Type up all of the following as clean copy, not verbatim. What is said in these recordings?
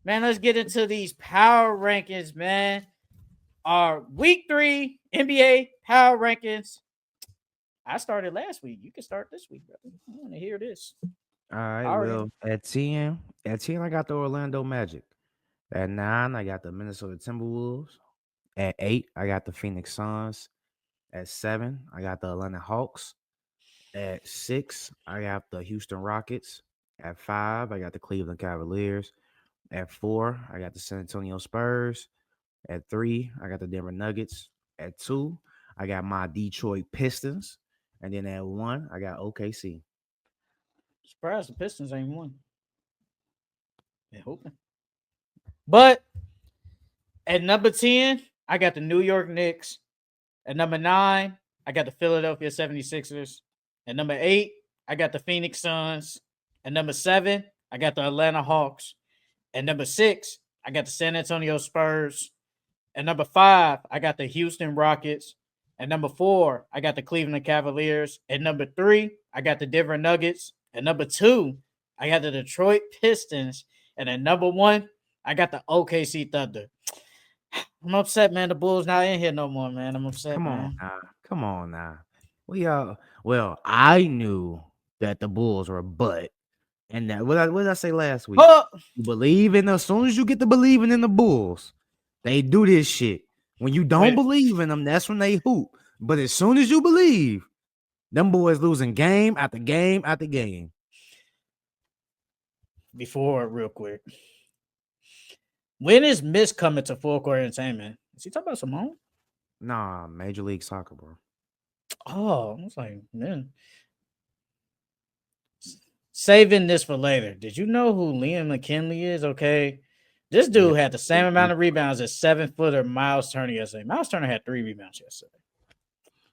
Man, let's get into these power rankings, man. Our week 3 NBA power rankings. I started last week. You can start this week, brother. I want to hear this. All right, Already. well, at 10, I got the Orlando Magic. At 9, I got the Minnesota Timberwolves. At 8, I got the Phoenix Suns. At 7, I got the Atlanta Hawks. At 6, I got the Houston Rockets. At 5, I got the Cleveland Cavaliers. At 4, I got the San Antonio Spurs. At 3, I got the Denver Nuggets. At 2, I got my Detroit Pistons. And then at 1, I got OKC. Surprised the Pistons ain't won. Been hoping. But at number 10, I got the New York Knicks. At number 9, I got the Philadelphia 76ers. At number 8, I got the Phoenix Suns. At number 7, I got the Atlanta Hawks. At number 6, I got the San Antonio Spurs. At number 5, I got the Houston Rockets. At number 4, I got the Cleveland Cavaliers. At number 3, I got the Denver Nuggets. At number 2, I got the Detroit Pistons. And at number 1, I got the OKC Thunder. I'm upset, man. The Bulls not in here no more, man. I'm upset, Come on man. now. Come on now. Well, I knew that the Bulls were a butt. And that what did I say last week? Oh, You believe in as soon as you get to believing in the Bulls, they do this shit. When you don't wait. believe in them, that's when they hoop. But as soon as you believe, them boys losing game after game after game. Before, real quick. When is Miss coming to full court entertainment? Is he talking about Simone? Nah, Major League Soccer, bro. Oh, I was like, man. Saving this for later. Did you know who Liam McKinley is? Okay. This Yeah. dude had the same amount of rebounds as 7-footer Miles Turner yesterday. Miles Turner had 3 rebounds yesterday.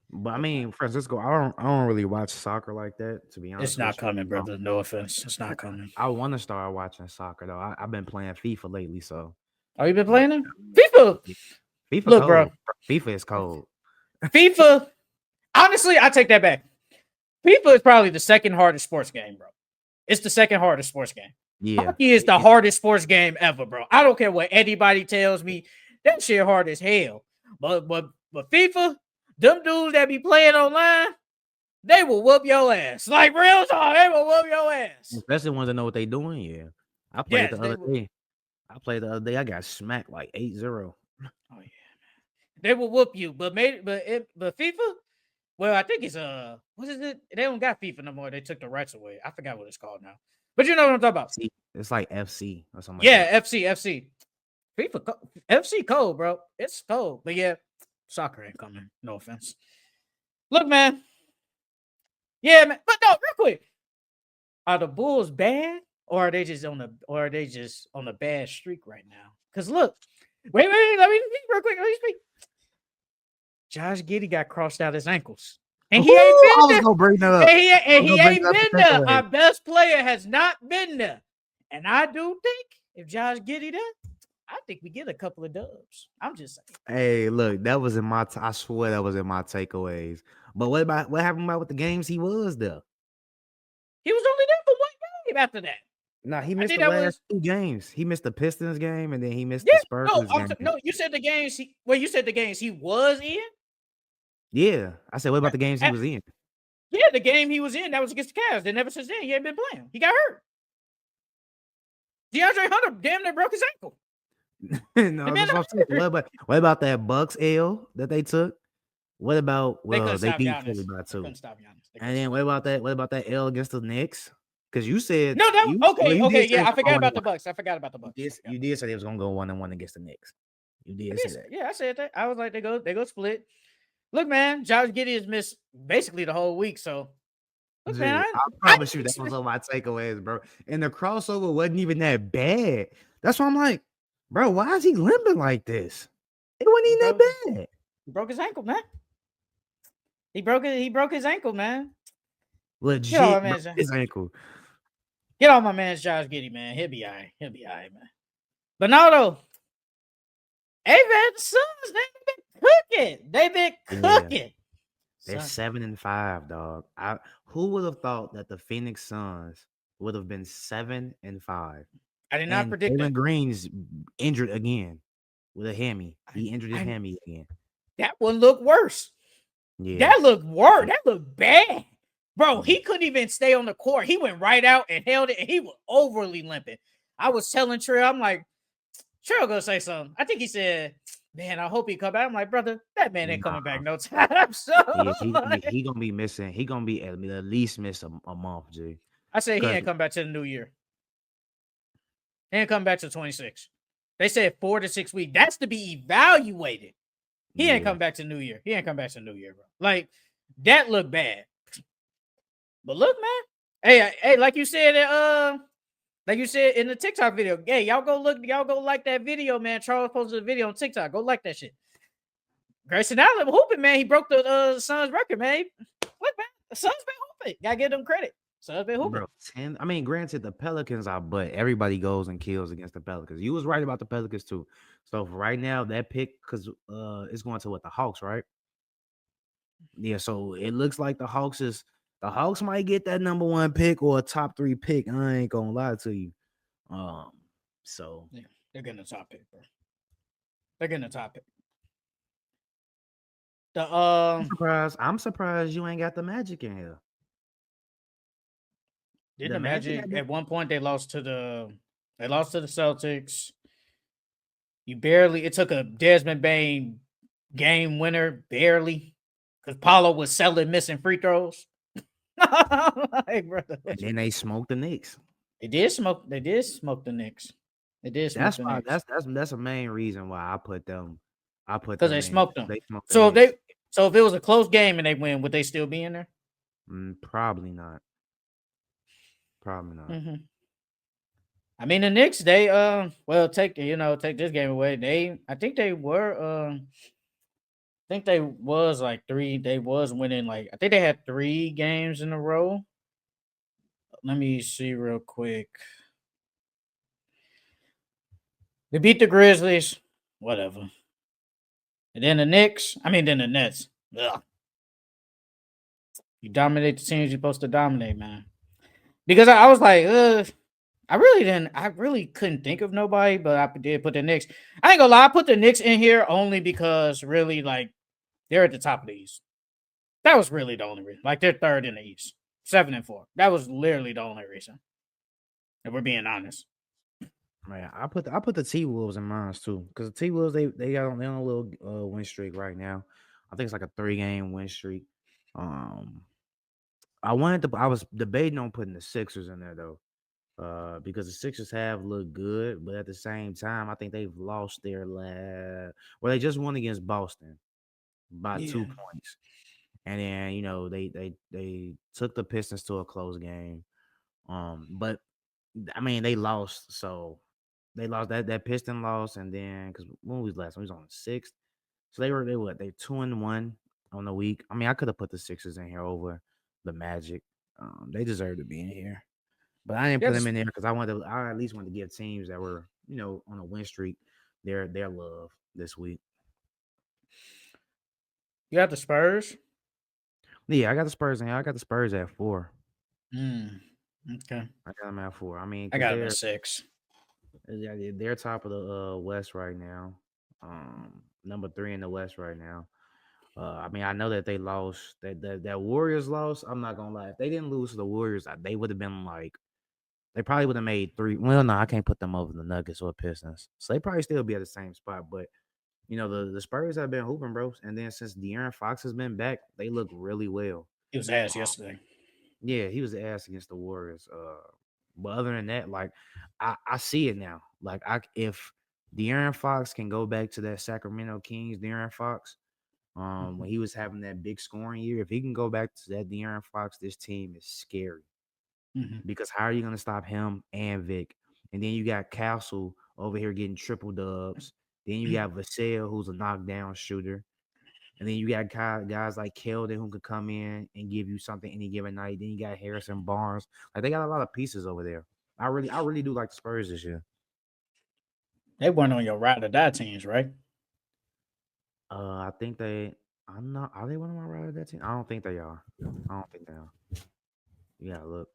But I mean, Francisco, I don't really watch soccer like that, to be honest. It's not with you. coming, brother. No offense. It's not coming. I want to start watching soccer though. I've been playing FIFA lately, so Oh, you been playing him? FIFA. FIFA Look, cold. bro. FIFA is cold. FIFA. Honestly, I take that back. FIFA is probably the second hardest sports game, bro. It's the second hardest sports game. Yeah, Hockey is the hardest sports game ever, bro. I don't care what anybody tells me. That shit hard as hell. But FIFA, them dudes that be playing online, they will whoop your ass. Like real talk, they will whoop your ass. especially ones that know what they doing. Yeah, I played the other day. I got smacked like 8-0. Oh yeah, man. They will whoop you. But FIFA, well, I think it's what is it? They don't got FIFA no more. They took the rights away. I forgot what it's called now. But you know what I'm talking about. See, it's like FC or something. Yeah, like FC. FIFA, FC cold, bro. It's cold. But yeah, soccer ain't coming. No offense. Look, man. Yeah, man. But no, real quick. Are the Bulls bad, or are they just on a bad streak right now? Because look, wait, let me speak real quick. Let me speak. Josh Giddey got crossed out his ankles. And he ain't been I was there. gonna bring that up. And he ain't been there. Our best player has not been there. And I do think if Josh Giddey there, I think we get a couple of dubs. I'm just saying. Hey, look, that was in my. I swear that was in my takeaways. But what happened about with the games he was there? He was only there for one game after that. Nah, he missed the last 2 games. He missed the Pistons game, and then he missed the Spurs game. No, you said the games. You said the games he was in. Yeah, I said, what about the games he was in? Yeah, the game he was in, that was against the Cavs. Then ever since then, he ain't been playing. He got hurt. DeAndre Hunter damn near broke his ankle. No, that's what I'm saying. What about that Bucks L that they took? What about they beat Philly by 2. And then what about that L against the Knicks? Because you said okay. Yeah, I forgot about the Bucks. You did say they was gonna go 1-1 against the Knicks. You did say that. Yeah, I said that. I was like, they go split. Look, man, Josh Giddey has missed basically the whole week. So, look, man, I promise you that was on my takeaways, bro. And the crossover wasn't even that bad. That's why I'm like, bro, why is he limping like this? It wasn't even that bad. He broke his ankle, man. He broke his ankle, man. Legit, his ankle. Get on my man's Josh Giddey, man. He'll be all right. Man. But no, though. Hey, man, the Suns, they've been cooking. They're 7-5, dog. Who would have thought that the Phoenix Suns would have been 7-5? I did not And predict that. Jalen Green's injured again with a hammy. I, He injured his I hammy again. that one looked worse. Yeah. That looked worse. That looked bad. Bro, Yeah. he couldn't even stay on the court. He went right out and held it, and he was overly limping. I was telling Trill, I'm like, Trill gonna say something. I think he said, man, I hope he come back. I'm like, brother, that man ain't coming back Nah. no time. So Yeah, like, he gonna be missing. He gonna be at least miss a month, G. I said he Cause ain't come back to the new year. He ain't come back to 26. They said 4 to 6 weeks. That's to be evaluated. He ain't yeah, come back to New Year. He ain't come back to New Year, bro. Like that looked bad. But look, man. Hey, like you said in the TikTok video. Hey, y'all go like that video, man. Charles posted a video on TikTok. Go like that shit. Grayson Allen hooping, man. He broke the Suns record, man. Look, man, the Suns been hooping. Gotta give them credit. Suns been hooping. bro. 10. I mean, granted, the Pelicans are, but everybody goes and kills against the Pelicans. You was right about the Pelicans too. So for right now, that pick, because it's going to what, the Hawks, right? Yeah. So it looks like the Hawks might get that number one pick or a top 3 pick. I ain't gonna lie to you. Um. So Yeah, they're getting the top pick, bro. They're getting the top pick. The I'm surprised you ain't got the Magic in here. didn't The the Magic Magic got at one point they lost to the Celtics. You barely it took a Desmond Bain game winner, barely. Because Paulo was selling missing free throws. Like, brother, and then they smoked the Knicks. they did smoke the Knicks. They did smoke That's the why Knicks. that's a main reason why I put Because they them in. smoked them. They smoked the So if Knicks. it was a close game and they win, would they still be in there? Probably not. Probably not. Mm-hmm. I mean the Knicks, they well take this game away. I think they were I think they was like they was winning like I think they had 3 games in a row. Let me see real quick. They beat the Grizzlies, whatever. And then the Knicks, then the Nets. Ugh. You dominate the teams you're supposed to dominate, man. Because I was like, I really couldn't think of nobody, but I did put the Knicks. I ain't gonna lie, I put the Knicks in here only because really, like, they're at the top of the East. That was really the only reason. Like, they're third in the East, 7-4. That was literally the only reason. If we're being honest. Man, I put the T Wolves in mine too, because the T Wolves they on a little win streak right now. I think it's like a 3-game win streak. Um, I was debating on putting the Sixers in there though, because the Sixers have looked good, but at the same time, I think they've lost their last. Well, they just won against Boston by Yeah. 2 points, and then they took the Pistons to a close game. But I mean they lost, so they lost that Piston loss, and then because when was last? We was on the 6th, so they 2-1 on the week. I mean I could have put the Sixers in here over the Magic. They deserve to be in here. But I didn't put them Yes. in there because I at least wanted to give teams that were, on a win streak their love this week. You got the Spurs. Yeah, I got the Spurs in here. I got the Spurs at 4. Okay. I got them at 4. I mean, I because got them at 6. they're top of the West right now. Number 3 in the West right now. I mean, I know that they lost that Warriors lost. I'm not gonna lie. If they didn't lose to the Warriors, they would have been like they probably would have made 3. Well, no, I can't put them over the Nuggets or Pistons. So they probably still be at the same spot. But the Spurs have been hooping, bro. And then since De'Aaron Fox has been back, they look really well. It was ass yesterday. Yeah, he was the ass against the Warriors. But other than that, like I see it now. Like if De'Aaron Fox can go back to that Sacramento Kings, De'Aaron Fox, when he was having that big scoring year, if he can go back to that De'Aaron Fox, this team is scary. Because how are you gonna stop him and Vic? And then you got Castle over here getting triple dubs. Then you got Vassell, who's a knockdown shooter. And then you got guys like Keldon who could come in and give you something any given night. Then you got Harrison Barnes. Like they got a lot of pieces over there. I really do like the Spurs this year. They weren't on your ride or die teams, right? I think I'm not. Are they one of my ride that team? I don't think they are. I don't think they are. Yeah, look,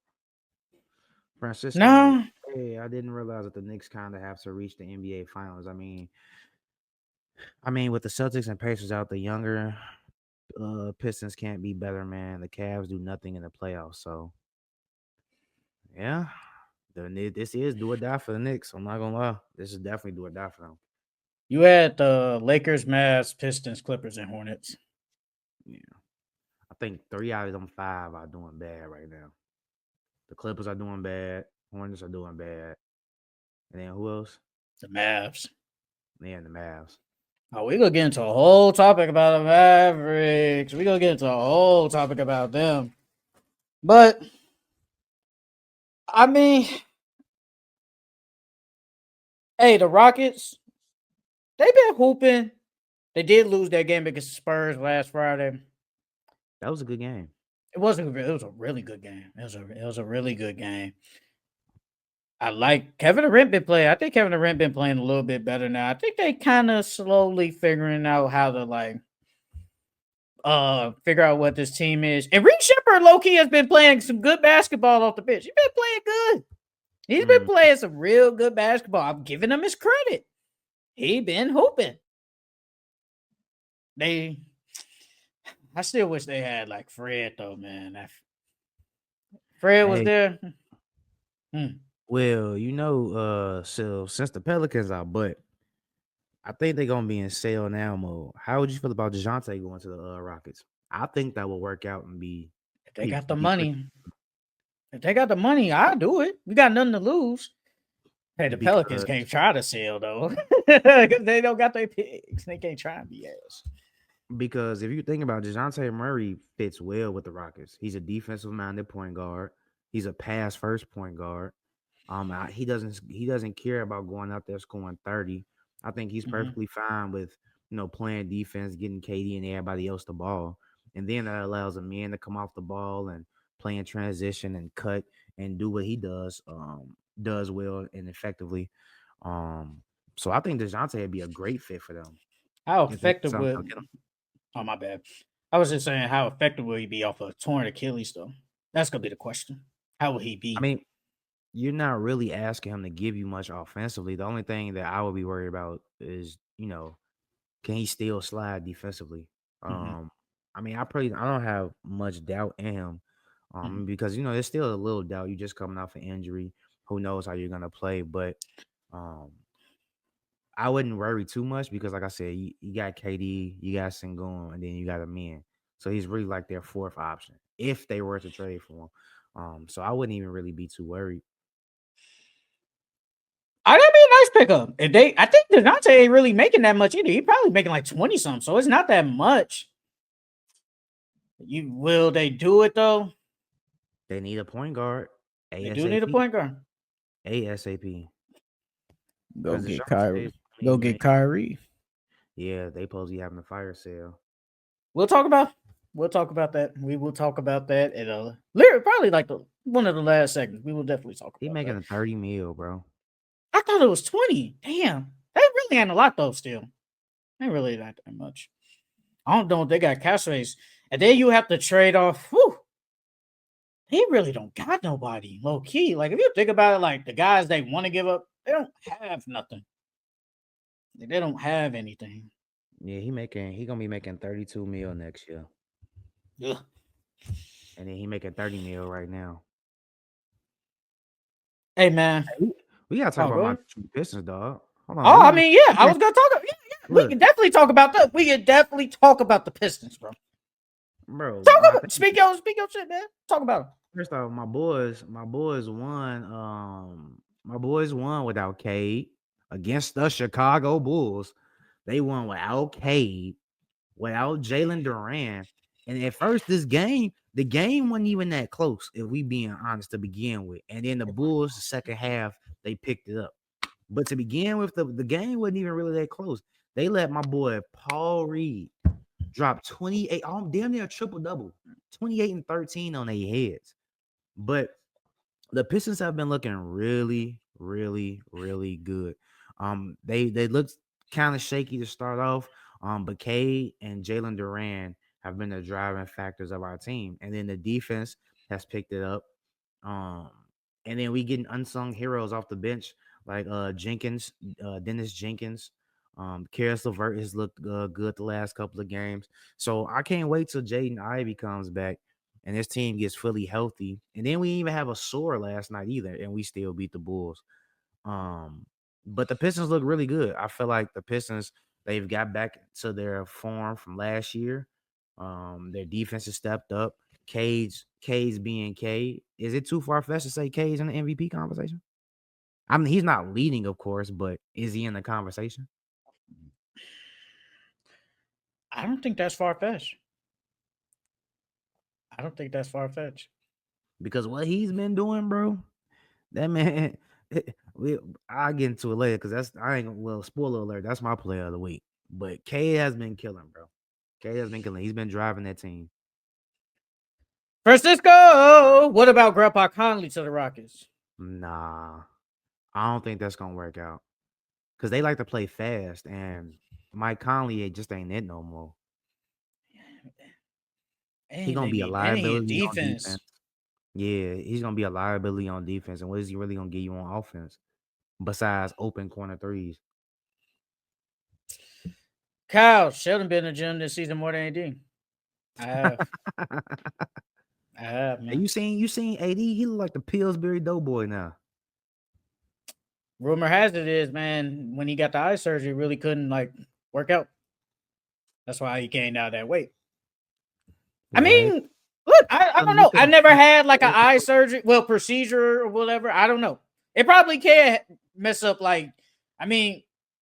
Francisco. No. Hey, I didn't realize that the Knicks kind of have to reach the NBA Finals. I mean, with the Celtics and Pacers out, the younger Pistons can't be better, man. The Cavs do nothing in the playoffs, so yeah, this is do or die for the Knicks. I'm not gonna lie, this is definitely do or die for them. You had the Lakers, Mavs, Pistons, Clippers, and Hornets. Yeah, I think 3 out of them 5 are doing bad right now. The Clippers are doing bad. Hornets are doing bad, and then who else? The Mavs. Yeah, the Mavs. Oh, we gonna get into a whole topic about the Mavericks. We gonna get into a whole topic about them. But I mean, hey, the Rockets, they've been hooping. They did lose that game against the Spurs last Friday. That was a good game. It wasn't. It was a really good game. It was a really good game. I like Kevin Durant been playing. I think Kevin Durant been playing a little bit better now. I think they kind of slowly figuring out how to figure out what this team is. And Reed Shepard low key has been playing some good basketball off the bench. He's been playing good. He's been Mm. playing some real good basketball. I'm giving him his credit. He been hooping. I still wish they had like Fred though, man. Fred was Hey, there. Hmm. well, so since the Pelicans are, but I think they're gonna be in sell now mode. How would you feel about Dejounte going to the Rockets? I think that will work out and If they got the be pretty money, I'll do it. We got nothing to lose. Hey, the Pelicans because can't try to sell though, because they don't got their picks. They can't try and be ass. because if you think about it, Dejounte Murray fits well with the Rockets. He's a defensive minded point guard. He's a pass first point guard. He doesn't care about going out there scoring 30. I think he's Mhm. perfectly fine with playing defense, getting KD and everybody else the ball, and then that allows a man to come off the ball and play in transition and cut and do what he does well and effectively. Um, so I think Dejounte would be a great fit for them How if they effective somehow would? get him. Oh my bad. I was just saying, how effective will he be off a torn Achilles though? That's gonna be the question. How will he I be? mean, you're not really asking him to give you much offensively. The only thing that I would be worried about is, can he still slide defensively? Mhm, Um, I don't have much doubt in him. mhm. Because there's still a little doubt. You just coming off an injury. Who knows how you're gonna play? But um, I wouldn't worry too much because, like I said, you got KD, you got Sengun, and then you got a man. So he's really like their fourth option if they were to trade for him. So I wouldn't even really be too worried. That'd be a nice pickup. I think Dejounte ain't really making that much either. He probably making like 20 something, so it's not that much. Will they do it though? They need a point guard They do need a ASAP. point guard. ASAP. Go Because get Dejounte Kyrie. is only Go get made. Kyrie. Yeah, they supposed to be having a fire sale. We'll talk about. We'll talk about that. We will talk about that at literally probably like the one of the last segments. We will definitely talk He about making that. a 30 mil, bro. I thought it was 20. Damn, that really ain't a lot though. Still, ain't really not that much. I don't know if they got cash raise, and then you have to trade off. Whew, they really don't got nobody low key. Like if you think about it, like the guys they want to give up, they don't have nothing. They don't have anything. Yeah, he gonna be making 32 mil next year. Ugh. And then he making 30 mil right now. Hey man. We gotta talk Oh, about go my ahead. business, dog. Hold on, Oh, I mean, yeah, I was gonna talk. Yeah, we look, can definitely talk about that. We can definitely talk about the Pistons, bro. bro. Talk My about thing, speak your shit, man. Talk about it. first off, my boys won. My boys won without Cade against the Chicago Bulls. They won without Cade, without Jalen Duran. And at first, the game wasn't even that close, if we being honest to begin with. And then the Bulls, the second half, they picked it up. But to begin with, the game wasn't even really that close. They let my boy Paul Reed drop 28, damn near triple double, 28 and 13 on their heads. But the Pistons have been looking really, really, really good. They looked kind of shaky to start off. But Cade and Jalen Duran have been the driving factors of our team, and then the defense has picked it up. Um, And then we getting unsung heroes off the bench like Jenkins, Dennis Jenkins. Karis LeVert has looked good the last couple of games. So I can't wait till Jaden Ivey comes back and this team gets fully healthy. And then we didn't even have a sore last night either, and we still beat the Bulls. Um, but the Pistons look really good. I feel like the Pistons, they've got back to their form from last year. Their defense has stepped up. K's being K. Is it too far fetched to say K's in the MVP conversation? I mean, he's not leading, of course, but is he in the conversation? I don't think that's far fetched. I don't think that's far fetched. Because what he's been doing, bro, that man. I'll get into it later because spoiler alert, that's my player of the week. But K has been killing, bro. K has been killing. He's been driving that team. Francisco, what about Grandpa Conley to the Rockets? Nah, I don't think that's gonna work out because they like to play fast, and Mike Conley just ain't it no more. He's gonna be a liability on defense. Yeah, he's gonna be a liability on defense. And what is he really gonna give you on offense besides open corner threes? Kyle, Sheldon been in the gym this season more than AD. I have. I have, man. You seen AD? He look like the Pillsbury Doughboy now. Rumor has it is, man, when he got the eye surgery, really couldn't work out. That's why he gained out that weight. I mean, look, I don't know. I never had an eye surgery, procedure or whatever. I don't know. It probably can mess up. Can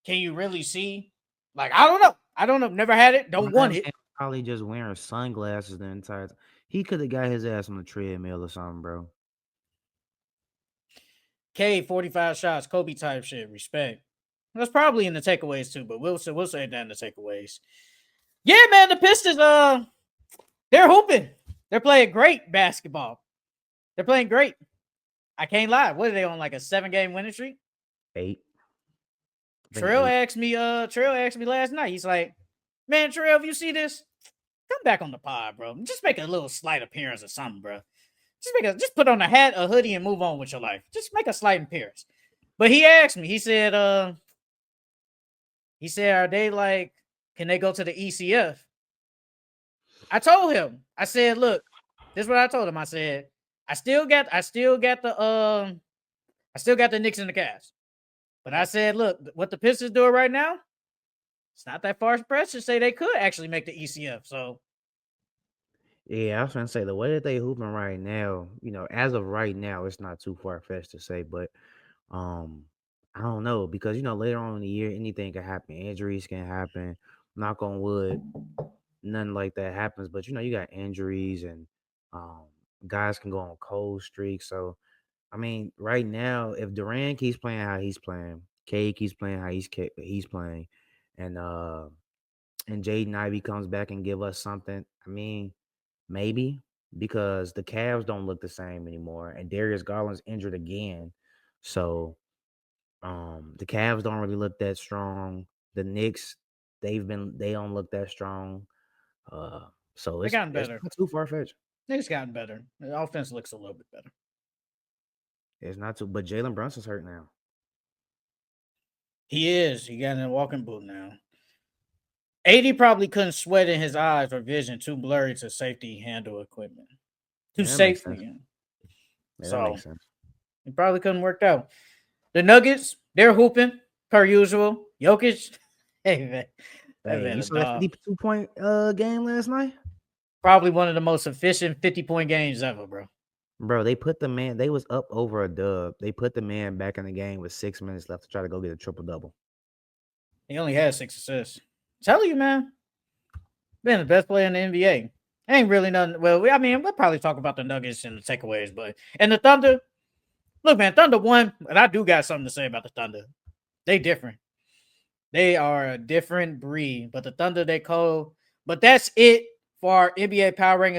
you really see? I don't know. I don't know. Never had it. Don't want it. Probably just wearing sunglasses the entire time. He could have got his ass on the treadmill or something, bro. K 45 shots, Kobe type shit. Respect. That's probably in the takeaways too, but we'll say that in the takeaways. Yeah, man, the Pistons, they're hooping. They're playing great basketball. They're playing great. I can't lie. What are they on, a 7-game winning streak? 8. Trail asked me last night. He's like, man, Trail, if you see this, come back on the pod, bro. Just make a little slight appearance or something, bro. Just put on a hat, a hoodie, and move on with your life. Just make a slight appearance. But he asked me, he said, are they can they go to the ECF? I told him, I said, look, this is what I told him. I said, I still got the Knicks and the Cavs. But I said, look, what the Pistons doing right now, it's not that far fetched to say they could actually make the ECF. So, yeah, I was gonna say the way that they hooping right now, as of right now, it's not too far fetched to say, but I don't know because later on in the year anything can happen. Injuries can happen. Knock on wood, nothing like that happens. But you got injuries and guys can go on cold streaks. So I mean, right now, if Durant keeps playing how he's playing, K keeps playing how he's playing, and Jaden Ivey comes back and give us something, I mean, maybe because the Cavs don't look the same anymore, and Darius Garland's injured again, so the Cavs don't really look that strong. The Knicks, they don't look that strong. So it's gotten better. It's not too far fetched. It's gotten better. The offense looks a little bit better. It's not too, but Jalen Brunson's hurt now. He is. He got in a walking boot now. AD probably couldn't sweat in his eyes or vision, too blurry to safety handle equipment. Too safely. Yeah, that makes sense. It probably couldn't work out. The Nuggets, they're hooping per usual. Jokic, hey man, you saw that 52-point game last night? Probably one of the most efficient 50-point games ever, bro. Bro, they was up over a dub. They put the man back in the game with 6 minutes left to try to go get a triple-double. He only had 6 assists. Tell you, man. Been the best player in the NBA. Ain't really nothing. Well, we'll probably talk about the Nuggets and the takeaways, and the Thunder. Look, man, Thunder won, and I do got something to say about the Thunder. They different. They are a different breed, but the Thunder, they cold. But that's it for our NBA Power Rankings.